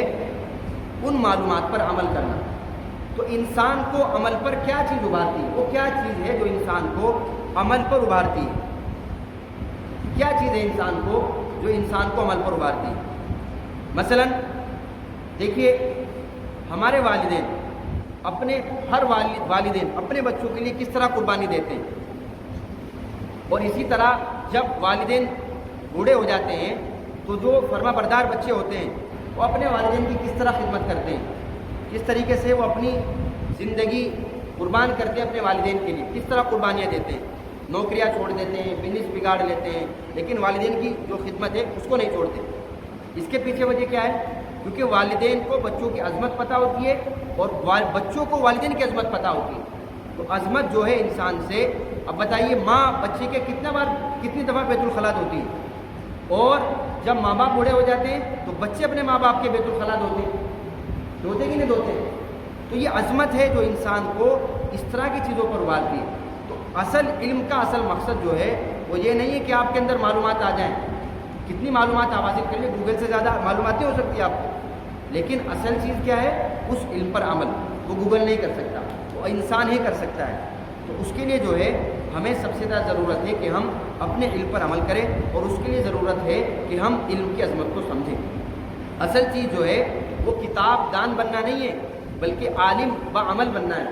ان معلومات پر عمل کرنا۔ تو انسان کو عمل پر کیا چیز ابھارتی ہے؟ وہ کیا چیز ہے جو انسان کو عمل پر ابھارتی ہے؟ کیا چیز ہے انسان کو جو انسان کو عمل پر ابھارتی ہے؟ مثلا دیکھیے، ہمارے والدین ہر والدین اپنے بچوں کے لیے کس طرح قربانی دیتے ہیں، اور اسی طرح جب والدین بوڑھے ہو جاتے ہیں تو جو فرما بردار بچے ہوتے ہیں وہ اپنے والدین کی کس طرح خدمت کرتے ہیں، کس طریقے سے وہ اپنی زندگی قربان کرتے ہیں اپنے والدین کے لیے، کس طرح قربانیاں دیتے ہیں، نوکریاں چھوڑ دیتے ہیں، بزنس بگاڑ لیتے ہیں، لیکن والدین کی جو خدمت ہے اس کو نہیں چھوڑتے۔ اس کے پیچھے وجہ کیا ہے؟ کیونکہ والدین کو بچوں کی عظمت پتہ ہوتی ہے اور بچوں کو والدین کی عظمت پتہ ہوتی ہے۔ تو عظمت جو ہے انسان سے، اب بتائیے ماں بچے کے کتنی دفعہ بیت الخلاء ہوتی ہے، اور جب ماں باپ بوڑھے ہو جاتے ہیں تو بچے اپنے ماں باپ کے بیت الخلاء ہوتے ہیں، دھوتے کہ نہیں دھوتے؟ تو یہ عظمت ہے جو انسان کو اس طرح کی چیزوں پر ابھارتی ہے۔ تو اصل علم کا اصل مقصد جو ہے وہ یہ نہیں ہے کہ آپ کے اندر معلومات آ جائیں، کتنی معلومات آپ حاصل کر لیں، گوگل سے زیادہ معلومات نہیں ہو سکتی آپ کو، لیکن اصل چیز کیا ہے؟ اس علم پر عمل۔ وہ گوگل نہیں کر سکتا، وہ انسان ہی کر سکتا ہے۔ تو اس کے لیے جو ہے ہمیں سب سے زیادہ ضرورت ہے کہ ہم اپنے علم پر عمل کریں، اور اس کے لیے ضرورت ہے کہ ہم علم کی عظمت کو سمجھیں۔ اصل چیز جو ہے وہ کتاب دان بننا نہیں ہے، بلکہ عالم بعمل بننا ہے۔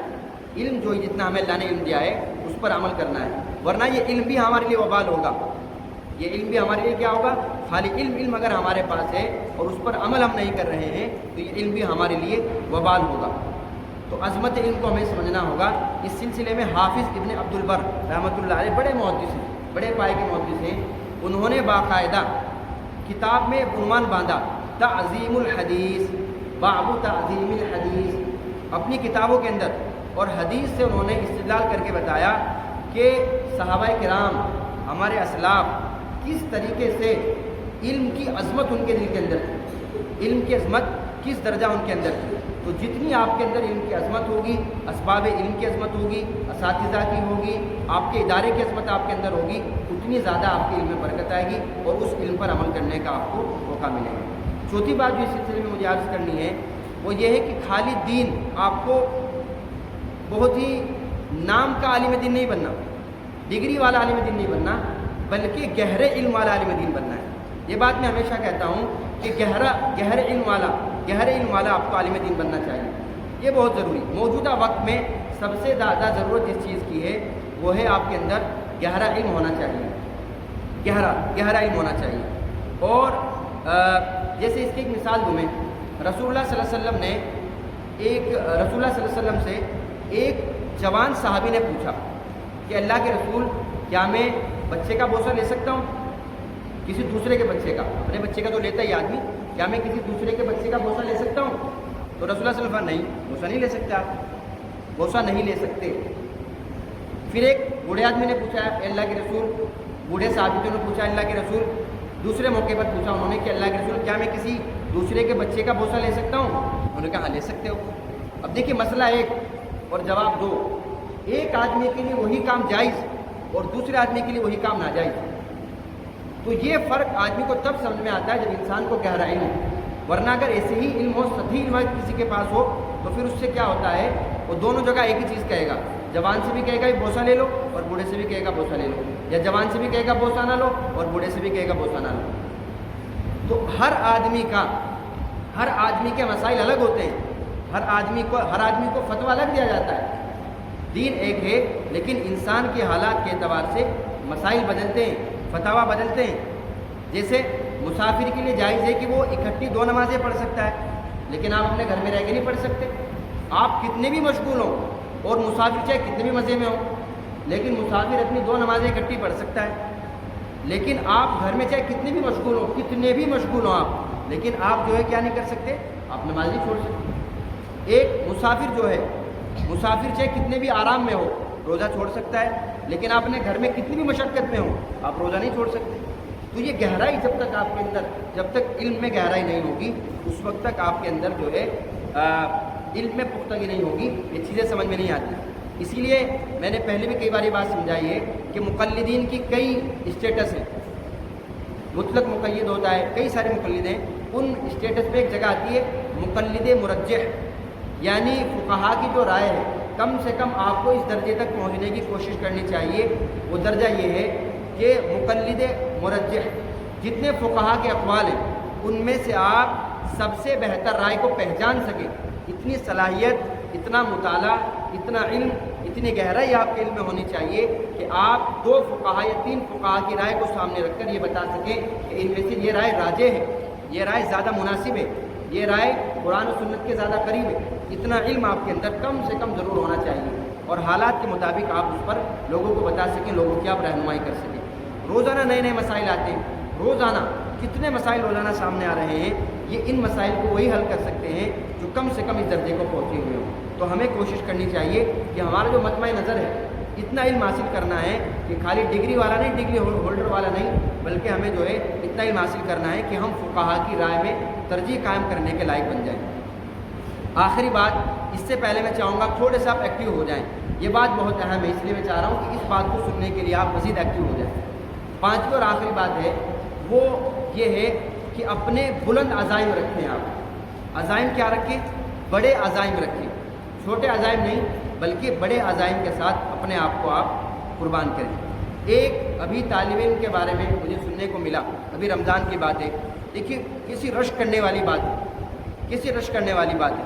علم جو جتنا ہمیں اللہ نے علم دیا ہے اس پر عمل کرنا ہے، ورنہ یہ علم بھی ہمارے لیے وبال ہوگا۔ یہ علم بھی ہمارے لیے کیا ہوگا؟ خالی علم اگر ہمارے پاس ہے اور اس پر عمل ہم نہیں کر رہے ہیں تو یہ علم بھی ہمارے لیے وبال ہوگا۔ تو عظمت علم کو ہمیں سمجھنا ہوگا۔ اس سلسلے میں حافظ ابن عبد البر رحمۃ اللہ علیہ بڑے محدث ہیں، بڑے پائے کے محدث ہیں، انہوں نے باقاعدہ کتاب میں عنوان باندھا تعظیم الحدیث، باب تعظیم الحدیث، اپنی کتابوں کے اندر، اور حدیث سے انہوں نے استدلال کر کے بتایا کہ صحابہ کرام، ہمارے اسلاف کس طریقے سے علم کی عظمت ان کے دل کے اندر تھی، علم کی عظمت کس درجہ ان کے اندر تھی۔ تو جتنی آپ کے اندر علم کی عظمت ہوگی، اسباب علم کی عظمت ہوگی، اساتذہ کی ہوگی، آپ کے ادارے کی عظمت آپ کے اندر ہوگی، اتنی زیادہ آپ کے علم میں برکت آئے گی اور اس علم پر عمل کرنے کا آپ کو موقع ملے گا۔ چوتھی بات جو اس سلسلے میں مجھے عرض کرنی ہے وہ یہ ہے کہ خالی دین، آپ کو بہت ہی نام کا عالم دین نہیں بننا، ڈگری والا عالم دین نہیں بننا، بلکہ گہرے علم والا عالم دین بننا ہے۔ یہ بات میں ہمیشہ کہتا ہوں کہ گہرے علم والا آپ کو عالم دین بننا چاہیے، یہ بہت ضروری۔ موجودہ وقت میں سب سے زیادہ ضرورت جس چیز کی ہے وہ ہے آپ کے اندر گہرا علم ہونا چاہیے، گہرا علم ہونا چاہیے۔ اور جیسے اس کی ایک مثال دوں میں، رسول اللہ صلی اللہ علیہ وسلم سے ایک جوان صحابی نے پوچھا کہ اللہ کے رسول، کیا میں بچے کا بوسہ لے سکتا ہوں؟ کسی دوسرے کے بچے کا، اپنے بچے کا تو لیتا ہی آدمی، کیا میں کسی دوسرے کے بچے کا بوسہ لے سکتا ہوں؟ تو رسول اللہ صلی اللہ علیہ وسلم نہیں، بوسہ نہیں لے سکتے، آپ بوسہ نہیں لے سکتے۔ پھر ایک بوڑھے آدمی نے پوچھا اے اللہ کے رسول، بوڑھے صحابی نے پوچھا اللہ کے رسول، دوسرے موقع پر پوچھا انہوں نے کہ اللہ کے رسول، کیا میں کسی دوسرے کے بچے کا بوسہ لے سکتا ہوں؟ انہوں نے کہا ہاں لے سکتے ہو۔ اب دیکھیے مسئلہ ایک اور جواب دو، ایک آدمی کے لیے وہی کام جائز اور دوسرے آدمی کے لیے وہی کام ناجائز۔ تو یہ فرق آدمی کو تب سمجھ میں آتا ہے جب انسان کو گہرا علم ہو، ورنہ اگر ایسے ہی علم ہو، سطحی علم کسی کے پاس ہو تو پھر اس سے کیا ہوتا ہے، وہ دونوں جگہ ایک ہی چیز کہے گا، جوان سے بھی کہے گا بوسہ لے لو اور بوڑھے سے بھی کہے گا بوسہ لے لو، یا جوان سے بھی کہے گا بوسہ نہ لو اور بوڑھے سے بھی کہے گا بوسہ نہ لو۔ تو ہر آدمی کے مسائل الگ ہوتے ہیں، ہر آدمی کو فتویٰ الگ دیا جاتا ہے۔ دین ایک ہے لیکن انسان کے حالات کے اعتبار سے مسائل بدلتے ہیں، فتاویٰ بدلتے ہیں۔ جیسے مسافر کے لیے جائز ہے کہ وہ اکٹھی 2 نمازیں پڑھ سکتا ہے، لیکن آپ اپنے گھر میں رہ کے نہیں پڑھ سکتے۔ آپ کتنے بھی مشغول ہوں اور مسافر چاہے کتنے بھی مزے میں ہوں، لیکن مسافر اپنی 2 نمازیں اکٹھی پڑھ سکتا ہے۔ لیکن آپ گھر میں چاہے کتنے بھی مشغول ہوں آپ، لیکن آپ جو ہے کیا نہیں کر سکتے، آپ نماز نہیں چھوڑ سکتے۔ ایک مسافر چاہے کتنے بھی آرام میں ہو، روزہ چھوڑ سکتا ہے، لیکن آپ اپنے گھر میں کتنی بھی مشقت میں ہو، آپ روزہ نہیں چھوڑ سکتے۔ تو یہ گہرائی جب تک علم میں گہرائی نہیں ہوگی، اس وقت تک آپ کے اندر جو ہے علم میں پختگی نہیں ہوگی، یہ چیزیں سمجھ میں نہیں آتی۔ اسی لیے میں نے پہلے بھی کئی بار یہ بات سمجھائی ہے کہ مقلدین کی کئی اسٹیٹس ہیں، مطلق مقید ہوتا ہے، کئی سارے مقلد ہیں، ان اسٹیٹس پہ ایک جگہ آتی ہے مقلد مرجح، یعنی فقہا کی جو رائے ہے کم سے کم آپ کو اس درجے تک پہنچنے کی کوشش کرنی چاہیے۔ وہ درجہ یہ ہے کہ مقلد مرجح، جتنے فقہا کے اقوال ہیں ان میں سے آپ سب سے بہتر رائے کو پہچان سکیں، اتنی صلاحیت، اتنا مطالعہ، اتنا علم، اتنی گہرائی آپ کے علم میں ہونی چاہیے کہ آپ 2 فقہا یا 3 فقہا کی رائے کو سامنے رکھ کر یہ بتا سکیں کہ ان میں سے یہ رائے راجح ہے، یہ رائے زیادہ مناسب ہے، یہ رائے قرآن و سنت کے زیادہ قریب ہے۔ اتنا علم آپ کے اندر کم سے کم ضرور ہونا چاہیے، اور حالات کے مطابق آپ اس پر لوگوں کو بتا سکیں، لوگوں کی آپ رہنمائی کر سکیں۔ روزانہ نئے مسائل آتے ہیں، روزانہ کتنے مسائل روزانہ سامنے آ رہے ہیں، یہ ان مسائل کو وہی حل کر سکتے ہیں جو کم سے کم اس درجے کو پہنچے ہوئے ہوں۔ تو ہمیں کوشش کرنی چاہیے کہ ہمارا جو مطمع نظر ہے، اتنا علم حاصل کرنا ہے کہ خالی ڈگری والا نہیں، ڈگری ہولڈر والا نہیں، بلکہ ہمیں جو ہے اتنا علم حاصل کرنا ہے کہ ہم فقہا کی رائے میں ترجیح قائم کرنے کے لائق بن جائیں۔ آخری بات، اس سے پہلے میں چاہوں گا تھوڑے سے آپ ایکٹیو ہو جائیں، یہ بات بہت اہم ہے، اس لیے میں چاہ رہا ہوں کہ اس بات کو سننے کے لیے آپ مزید ایکٹیو ہو جائیں۔ 5ویں اور آخری بات ہے وہ یہ ہے کہ اپنے بلند عزائم رکھیں۔ آپ عزائم کیا رکھیں؟ بڑے عزائم رکھیں، چھوٹے عزائم نہیں بلکہ بڑے عزائم کے ساتھ اپنے آپ کو آپ قربان کریں۔ ایک ابھی طالب علم کے بارے میں مجھے سننے کو ملا، ابھی رمضان کی بات ہے، دیکھیے کسی رشک کرنے والی بات ہے،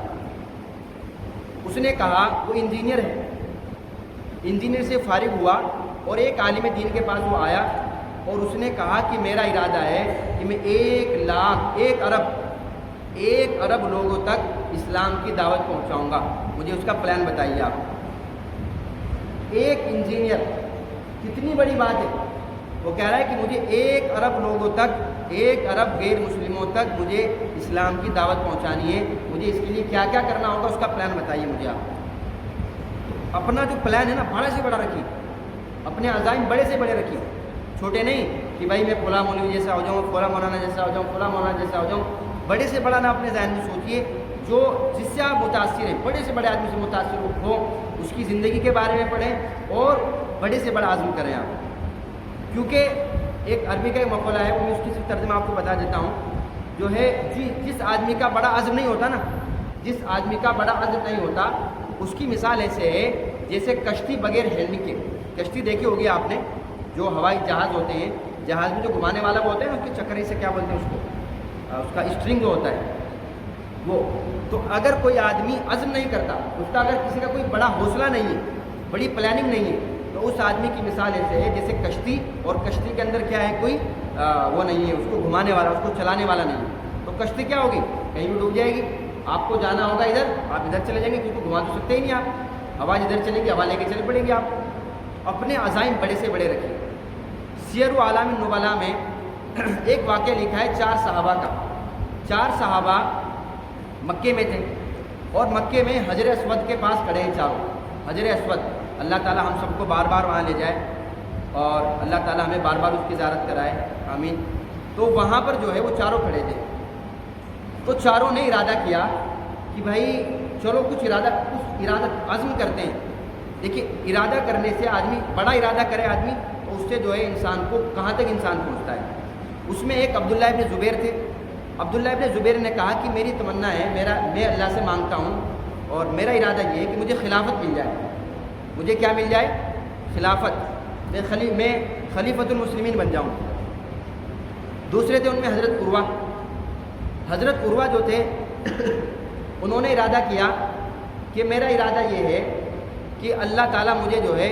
اس نے کہا وہ انجینئر ہے، انجینئر سے فارغ ہوا اور ایک عالم دین کے پاس وہ آیا اور اس نے کہا کہ میرا ارادہ ہے کہ میں 1 ارب لوگوں تک اسلام کی دعوت پہنچاؤں گا، مجھے اس کا پلان بتائیے آپ۔ ایک انجینئر، کتنی بڑی بات ہے، وہ کہہ رہا ہے کہ مجھے 1 ارب لوگوں تک، 1 ارب غیر مسلموں تک مجھے اسلام کی دعوت پہنچانی ہے، مجھے اس کے لیے کیا کیا کرنا ہوگا، اس کا پلان بتائیے مجھے آپ۔ اپنا جو پلان ہے نا بڑا سے بڑا رکھیے، اپنے عزائم بڑے سے بڑے رکھیے، چھوٹے نہیں کہ بھائی میں فلاں مولوی جیسا ہو جاؤں، فلاں مولانا جیسا ہو جاؤں، فلاں مولانا جیسا ہو جاؤں۔ بڑے سے بڑا نہ اپنے ذہن میں سوچیے، جو جس سے آپ متاثر ہیں، بڑے سے بڑے آدمی سے متاثر ہوں، اس کی زندگی کے بارے میں پڑھیں اور بڑے سے بڑا عزم کریں آپ. کیونکہ ایک عربی کا ایک مقولہ ہے، وہ میں اس کی صرف ترجمہ آپ کو بتا دیتا ہوں، جو ہے جس آدمی کا بڑا عزم نہیں ہوتا نا، جس آدمی کا بڑا عزم نہیں ہوتا، اس کی مثال ایسے ہے جیسے کشتی بغیر ہیلنے کے. کشتی دیکھی ہوگی آپ نے، جو ہوائی جہاز ہوتے ہیں، جہاز میں جو گھمانے والا وہ ہوتا ہے نا، اس کے چکرے سے کیا بولتے ہیں اس کو، اس کا اسٹرنگ جو ہوتا ہے وہ. تو اگر کوئی آدمی عزم نہیں کرتا، اس کا اگر کسی کا کوئی بڑا حوصلہ نہیں ہے، بڑی پلاننگ نہیں ہے، تو اس آدمی کی مثال ایسے ہے جیسے کشتی، اور کشتی کے اندر کیا ہے، کوئی وہ نہیں ہے، اس کو گھمانے والا، اس کو چلانے والا نہیں ہے. تو کشتی کیا ہوگی، کہیں بھی ڈوب جائے گی. آپ کو جانا ہوگا ادھر، آپ ادھر چلے جائیں گے، کیونکہ گھما تو سکتے ہی نہیں آپ. ہوا جدھر چلے گی، ہوا لے کے چل پڑے گی. آپ اپنے عزائم بڑے سے بڑے رکھیں. سیر و اعلام النبلاء میں ایک واقعہ لکھا ہے 4 صحابہ کا. 4 صحابہ مکے میں تھے، اور مکے میں حجر اسود کے پاس کھڑے ہیں چاروں. حجر اسود، اللہ تعالی ہم سب کو بار بار وہاں لے جائے، اور اللہ تعالی ہمیں بار بار اس کی زیارت کرائے، آمین. تو وہاں پر جو ہے وہ چاروں کھڑے تھے. تو چاروں نے ارادہ کیا کہ بھائی چلو کچھ ارادہ عزم کرتے ہیں. دیکھیے، ارادہ کرنے سے آدمی، بڑا ارادہ کرے آدمی تو اس سے جو ہے انسان کو کہاں تک انسان پہنچتا ہے. اس میں ایک عبداللہ ابن زبیر تھے. عبداللہ ابن زبیر نے کہا کہ میری تمنا ہے، میں اللہ سے مانگتا ہوں، اور میرا ارادہ یہ ہے کہ مجھے خلافت مل جائے. مجھے کیا مل جائے؟ خلافت. میں خلیفۃ المسلمین بن جاؤں. دوسرے تھے ان میں حضرت عروہ. حضرت عروہ جو تھے انہوں نے ارادہ کیا کہ میرا ارادہ یہ ہے کہ اللہ تعالیٰ مجھے جو ہے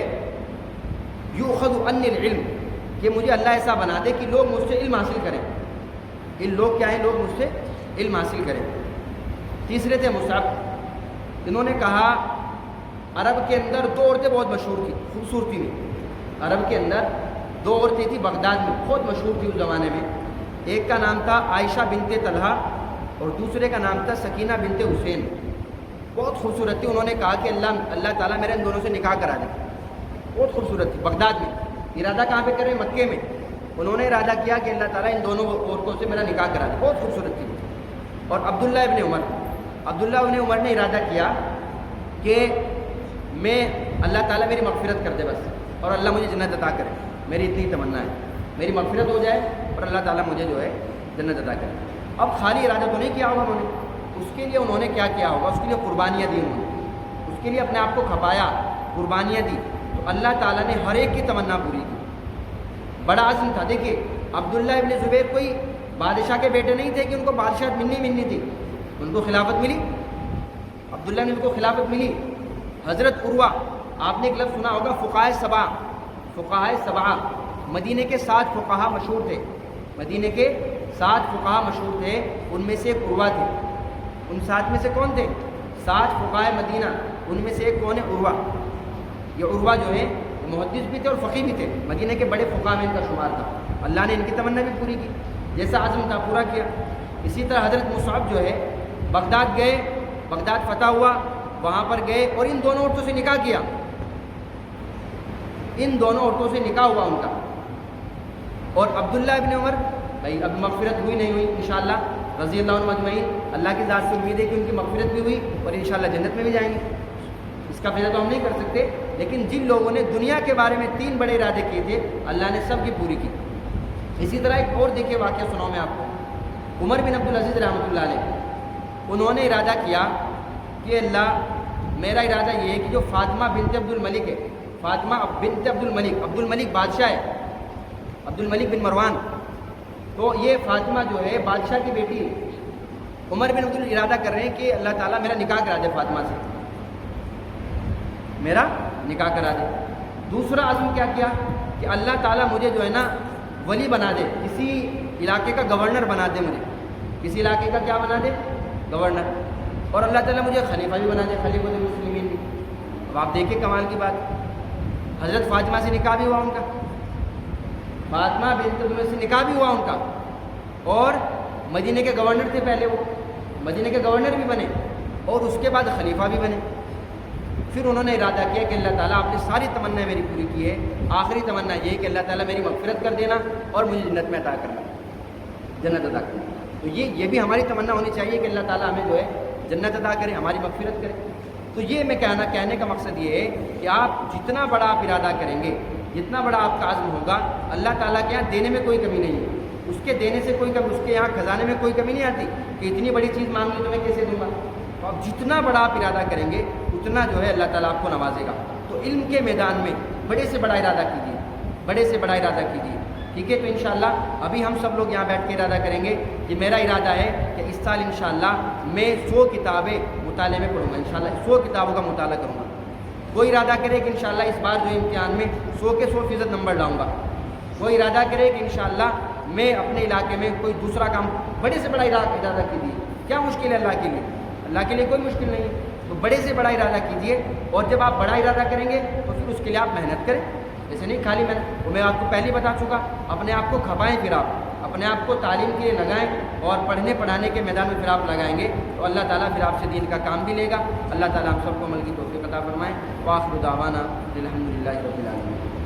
یؤخذ عنی العلم، کہ مجھے اللہ ایسا بنا دے کہ لوگ مجھ سے علم حاصل کریں. لوگ کیا ہیں؟ لوگ مجھ سے علم حاصل کریں. تیسرے تھے مصعب. انہوں نے کہا عرب کے اندر 2 عورتیں بہت مشہور تھیں خوبصورتی میں. عرب کے اندر 2 عورتیں تھیں بغداد میں، بہت مشہور تھی اس زمانے میں. ایک کا نام تھا عائشہ بنت طلحہ، اور دوسرے کا نام تھا سکینہ بنت حسین. بہت خوبصورت تھی. انہوں نے کہا کہ اللہ تعالیٰ میرے ان دونوں سے نکاح کرا دے. بہت خوبصورت تھی بغداد میں. ارادہ کہاں پہ کرے؟ مکے میں. انہوں نے ارادہ کیا کہ اللہ تعالیٰ ان دونوں عورتوں سے میرا نکاح کرا دے. بہت خوبصورت تھی. اور عبداللہ ابن عمر نے ارادہ کیا کہ میں، اللہ تعالیٰ میری مغفرت کر دے بس، اور اللہ مجھے جنت عطا کرے. میری اتنی تمنا ہے، میری مغفرت ہو جائے اور اللہ تعالیٰ مجھے جو ہے جنت عطا کرے. اب خالی ارادہ تو نہیں کیا ہوگا انہوں نے، اس کے لیے انہوں نے کیا کیا ہوگا؟ اس کے لیے قربانیاں دی. انہوں نے اس کے لیے اپنے آپ کو کھپایا، قربانیاں دی. تو اللہ تعالیٰ نے ہر ایک کی تمنا پوری کی. بڑا عزم تھا. دیکھیے، عبداللہ ابن زبیر کوئی بادشاہ کے بیٹے نہیں تھے کہ ان کو بادشاہت ملنی تھی. ان کو خلافت ملی. عبداللہ نے ان کو خلافت ملی. حضرت عروہ، آپ نے ایک لفظ سنا ہوگا فقہائے سبعہ. مدینے کے 7 فقہا مشہور تھے. مدینے کے 7 فقہا مشہور تھے. ان میں سے ایک عروہ تھے. ان 7 میں سے کون تھے؟ 7 فقہائے مدینہ. ان میں سے ایک کون ہے؟ عروہ. یہ عروہ جو ہے محدث بھی تھے اور فقیہ بھی تھے. مدینہ کے بڑے فقہا میں ان کا شمار تھا. اللہ نے ان کی تمنا بھی پوری کی، جیسا عزم تھا پورا کیا. اسی طرح حضرت مصعب جو ہے بغداد گئے، بغداد فتح ہوا، وہاں پر گئے اور ان دونوں عورتوں سے نکاح کیا. ان دونوں عورتوں سے نکاح ہوا ان کا. اور عبداللہ ابن عمر، بھائی اب مغفرت ہوئی نہیں ہوئی انشاءاللہ رضی اللہ عنہ اجمعین. اللہ کی ذات سے امید ہے کہ ان کی مغفرت بھی ہوئی اور انشاءاللہ جنت میں بھی جائیں گے. اس کا فیصلہ تو ہم نہیں کر سکتے، لیکن جن لوگوں نے دنیا کے بارے میں 3 بڑے ارادے کیے تھے، اللہ نے سب کی پوری کی. اسی طرح ایک اور دیکھیے واقعہ سناؤں میں آپ کو. عمر بن عبدالعزیز رحمۃ اللہ علیہ، انہوں نے ارادہ کیا کہ اللہ، میرا ارادہ یہ ہے کہ جو فاطمہ بنت عبد الملک ہے، فاطمہ بنت عبد الملک بادشاہ ہے، عبد الملک بن مروان، تو یہ فاطمہ جو ہے بادشاہ کی بیٹی ہے. عمر بن عبدالعزیز ارادہ کر رہے ہیں کہ اللہ تعالیٰ میرا نکاح کرا دے، فاطمہ سے میرا نکاح کرا دے. دوسرا عزم کیا کیا کہ اللہ تعالیٰ مجھے جو ہے نا ولی بنا دے، کسی علاقے کا گورنر بنا دے. مجھے کسی علاقے کا کیا بنا دے؟ گورنر. اور اللہ تعالیٰ مجھے خلیفہ بھی بنا دے، خلیفۃ المسلمین بھی. اب آپ دیکھیں کمال کی بات، حضرت فاطمہ سے نکاح بھی ہوا ان کا، فاطمہ بنت عمر سے نکاح بھی ہوا ان کا، اور مدینے کے گورنر تھے پہلے. وہ مدینے کے گورنر بھی بنے اور اس کے بعد خلیفہ بھی بنے. پھر انہوں نے ارادہ کیا کہ اللہ تعالیٰ آپ نے ساری تمنا میری پوری کی ہے، آخری تمنا یہ ہے کہ اللہ تعالیٰ میری مغفرت کر دینا اور مجھے جنت میں عطا کرنا، جنت عطا کرنا. تو یہ بھی ہماری تمنا ہونی چاہیے کہ اللہ تعالیٰ ہمیں جو ہے جنت عطا کرے، ہماری مغفرت کرے۔ تو یہ میں کہنے کا مقصد یہ ہے کہ آپ جتنا بڑا آپ ارادہ کریں گے، جتنا بڑا آپ کا عزم ہوگا، اللہ تعالیٰ کے یہاں دینے میں کوئی کمی نہیں ہے، اس کے دینے سے کوئی کمی، اس کے یہاں خزانے میں کوئی کمی نہیں آتی کہ اتنی بڑی چیز مانگ لی تو میں کیسے دوں گا۔ تو آپ جتنا بڑا آپ ارادہ کریں گے اتنا جو ہے اللہ تعالیٰ آپ کو نوازے گا۔ تو علم کے میدان میں بڑے سے بڑا ارادہ کیجیے، بڑے سے بڑا ارادہ کیجیے، ٹھیک ہے۔ تو انشاءاللہ ابھی ہم سب لوگ یہاں بیٹھ کے ارادہ کریں گے کہ میرا ارادہ ہے کہ اس سال انشاءاللہ میں 100 کتابیں مطالعے میں پڑھوں گا، انشاءاللہ 100 کتابوں کا مطالعہ کروں گا۔ کوئی ارادہ کرے کہ انشاءاللہ اس بار جو امتحان میں 100 کے 100% نمبر لاؤں گا۔ کوئی ارادہ کرے کہ انشاءاللہ میں اپنے علاقے میں کوئی دوسرا کام، بڑے سے بڑا ارادہ کیجیے۔ کیا مشکل ہے اللہ کے لیے؟ اللہ کے لیے کوئی مشکل نہیں ہے۔ تو بڑے سے بڑا ارادہ کیجیے، اور جب آپ بڑا ارادہ کریں گے تو پھر اس کے لیے آپ محنت کریں، ایسے نہیں خالی محنت۔ وہ میں آپ کو پہلے بتا چکا، اپنے آپ کو کھپائیں، پھر آپ اپنے آپ کو تعلیم کے لیے لگائیں، اور پڑھنے پڑھانے کے میدان میں پھر آپ لگائیں گے تو اللہ تعالیٰ پھر آپ سے دین کا کام بھی لے گا۔ اللہ تعالیٰ ہم سب کو عمل کی توفیق عطا فرمائے۔ وآخر دعوانا الحمدللہ رب العالمین۔